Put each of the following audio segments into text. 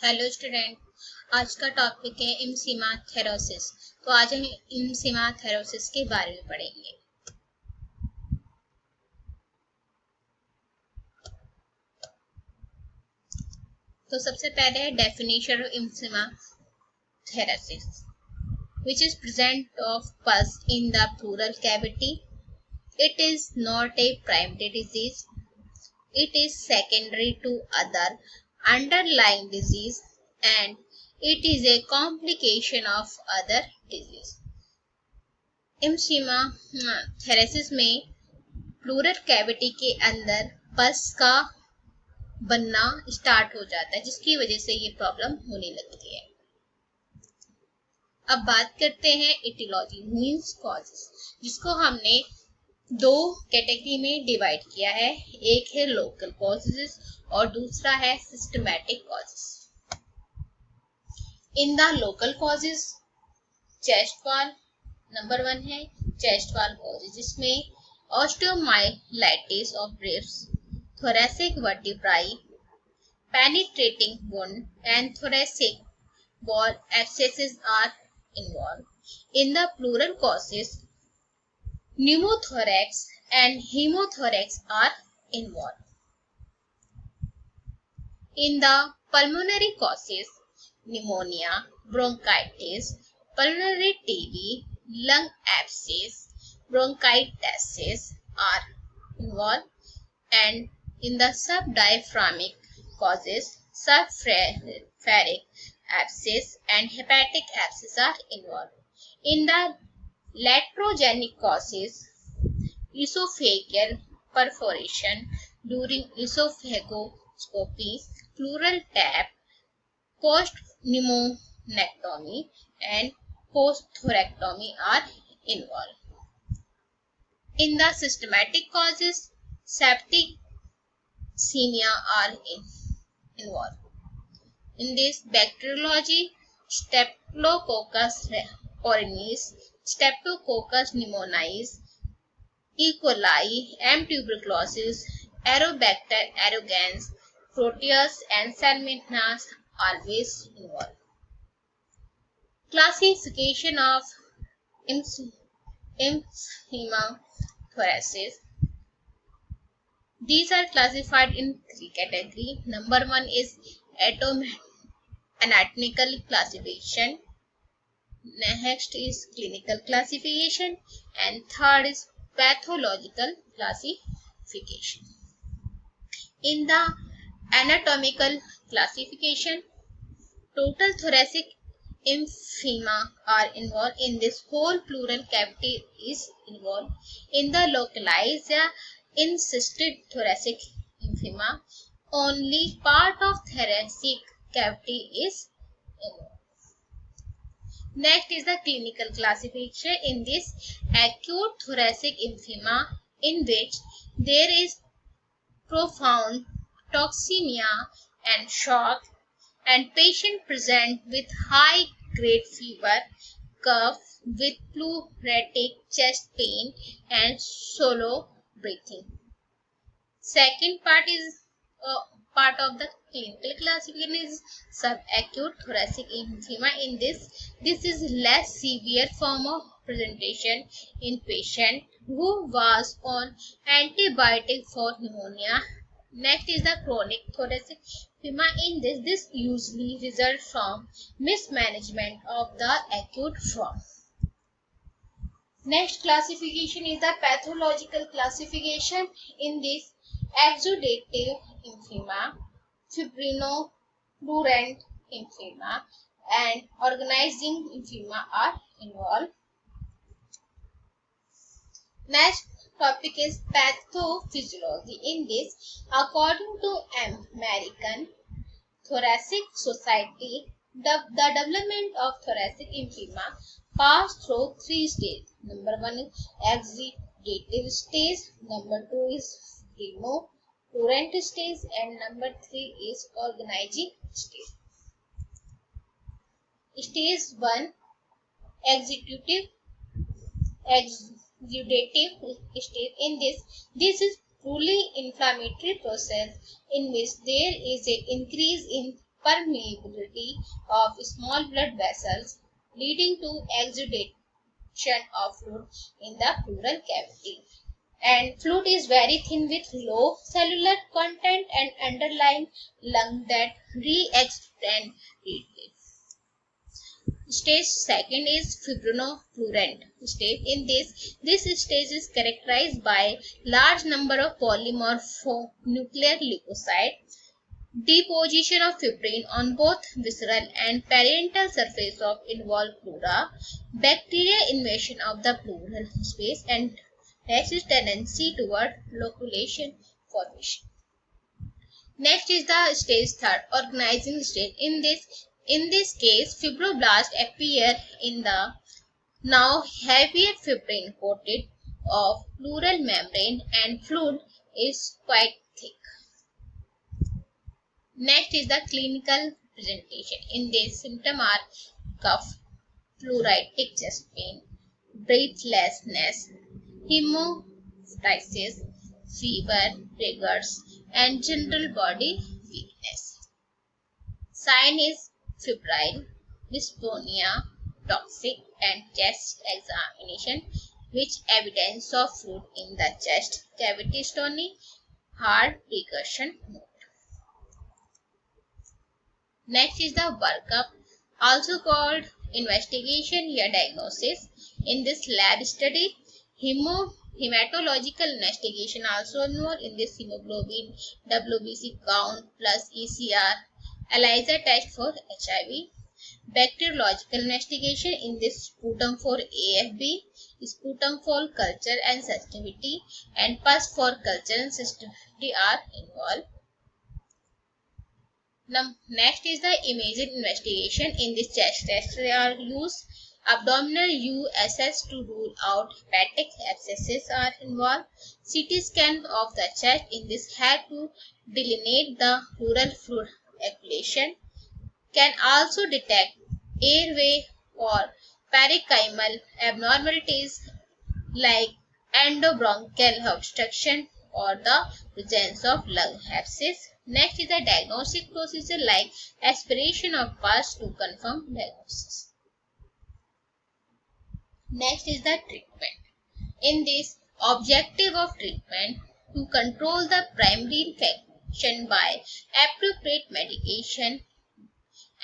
Hello student. आज का topic है इम्फीमा थेरोसिस। तो आज हम इम्फीमा थेरोसिस के बारे में पढ़ेंगे। तो सबसे पहले है डेफिनेशन ऑफ इम्फीमा थेरोसिस, which is present of pus in the pleural cavity. It is not a primary disease. It is secondary to other underlying disease and it is a complication of other disease. इम्फीमा थेरेसिस में pleural cavity के अंदर पस का बनना start हो जाता है, जिसकी वजह से ये प्रॉब्लम होने लगती है। अब बात करते हैं इटियोलॉजी मींस कॉजेस, जिसको हमने दो कैटेगरी में डिवाइड किया है। एक है लोकल कॉजेस और दूसरा है systematic causes. In the local causes chest wall number 1 है। चेस्ट वॉल कॉजेस जिसमें osteomyelitis of ribs, thoracic vertebrae, penetrating wound, and thoracic wall abscesses are involved. In the pleural causes, pneumothorax and hemothorax are involved. In the pulmonary causes, pneumonia, bronchitis, pulmonary TB, lung abscess, bronchitis are involved, and in the subdiaphragmic causes, subpharyngeal abscess and hepatic abscess are involved. In the iatrogenic causes, esophageal perforation during esophagoscopy, pleural tap, post-pneumonectomy and post-thoracotomy are involved. In the systematic causes, septicemia are involved. In this bacteriology, Staphylococcus aureus, Streptococcus pneumoniae, E. coli, M. tuberculosis, Aerobacter aerugans, Proteus and Salmonella always involved. Classification of Imphema thoracis. These are classified in 3 categories. Number 1 is anatomical classification. Next is clinical classification, and third is pathological classification. In the anatomical classification, total thoracic emphysema are involved. In this, whole pleural cavity is involved. In the localized encysted thoracic emphysema, only part of thoracic cavity is involved. Next is the clinical classification. In this, acute thoracic emphysema, in which there is profound toxemia and shock, and patient present with high grade fever, cough with pleuritic chest pain and shallow breathing. Second part is part of the clinical classification is subacute thoracic emphysema. In this is less severe form of presentation in patient who was on antibiotic for pneumonia. Next is the chronic thoracic emphysema. In this usually results from mismanagement of the acute form. Next classification is the pathological classification. In this, exudative emphysema, fibrinopleural emphysema, and organizing emphysema are involved. Next topic is pathophysiology. In this, according to American Thoracic Society, the development of thoracic emphysema passed through 3 stages. Number 1 is exudative stage, number 2 is fibrinopleural stage, and number 3 is organizing stage. Stage 1, exudative stage. In this is truly inflammatory process in which there is an increase in permeability of small blood vessels, leading to exudation of fluid in the pleural cavity. And fluid is very thin with low cellular content and underlying lung that re-expand it. Stage second is fibrinofluorent stage. In this stage is characterized by large number of polymorphonuclear leukocytes, deposition of fibrin on both visceral and parietal surface of involved pleura, bacterial invasion of the pleural space, and next is tendency toward loculation formation. Next is the stage third, organizing stage. In this case, fibroblasts appear in the now heavier fibrin coated of pleural membrane and fluid is quite thick. Next is the clinical presentation. In this, symptoms are cough, pleuritic chest pain, breathlessness, hemoptysis, fever, rigors, and general body weakness. Sign is febrile, dyspnea, toxic, and chest examination, which evidence of fluid in the chest cavity, stony, hard percussion note. Next is the workup, also called investigation or diagnosis. In this lab study, hematological investigation also involved. In this, hemoglobin, WBC count plus ECR, ELISA test for HIV, bacteriological investigation. In this, sputum for AFB, sputum for culture and sensitivity, and pus for culture and sensitivity are involved. Next is the imaging investigation. In this chest test, they are used. Abdominal USS to rule out hepatic abscesses are involved. CT scan of the chest. In this, had to delineate the pleural fluid accumulation. Can also detect airway or parenchymal abnormalities like endobronchial obstruction or the presence of lung abscess. Next is the diagnostic procedure like aspiration of pus to confirm diagnosis. Next is the treatment. In this, objective of treatment to control the primary infection by appropriate medication,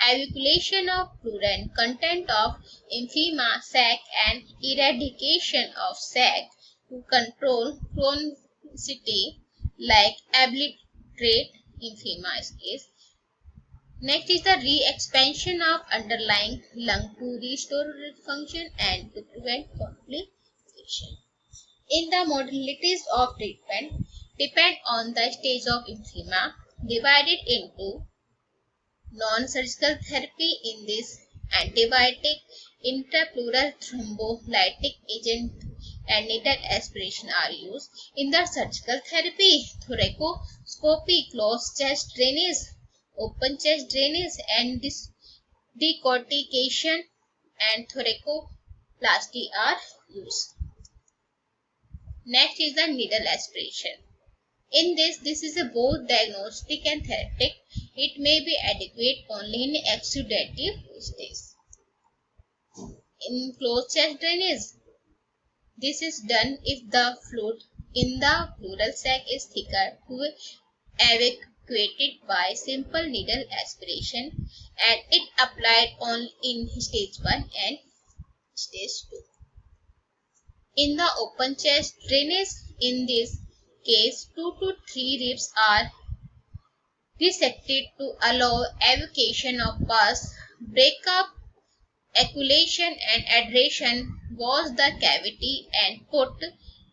evacuation of fluorine content of emphysema sac and eradication of sac to control chronicity like obliterate emphysema case. Next is the re-expansion of underlying lung to restore function and to prevent complication. In the modalities of treatment depend on the stage of emphysema, divided into non-surgical therapy. In this, antibiotic, intrapleural thrombolytic agent, and needle aspiration are used. In the surgical therapy, thoracoscopy, closed chest drainage, open chest drainage, and decortication and thoracoplasty are used. Next is the needle aspiration. In this is a both diagnostic and therapeutic. It may be adequate only in exudative stage. In closed chest drainage, this is done if the fluid in the pleural sac is thicker to evacuated by simple needle aspiration, and it applied only in stage 1 and stage 2. In the open chest drainage, in this case 2 to 3 ribs are resected to allow evacuation of pus, break up ejaculation and aeration, wash the cavity, and put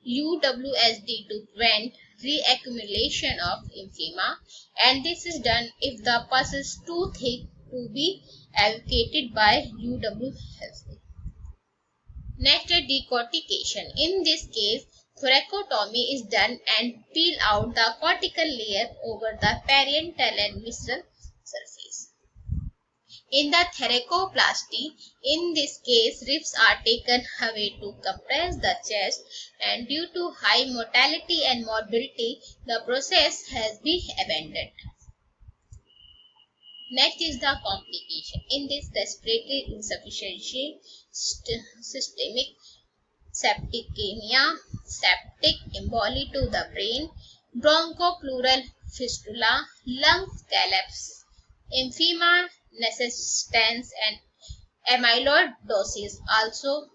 UWSD to prevent reaccumulation of emphysema, and this is done if the pus is too thick to be evacuated by UWSD. Next is decortication. In this case, thoracotomy is done and peel out the cortical layer over the parietal and visceral surface. In the thoracoplasty, in this case, ribs are taken away to compress the chest, and due to high mortality and morbidity, the process has been abandoned. Next is the complication. In this, respiratory insufficiency, systemic septicemia, septic emboli to the brain, bronchopleural fistula, lung collapse, emphysema necessitans, and amyloidosis also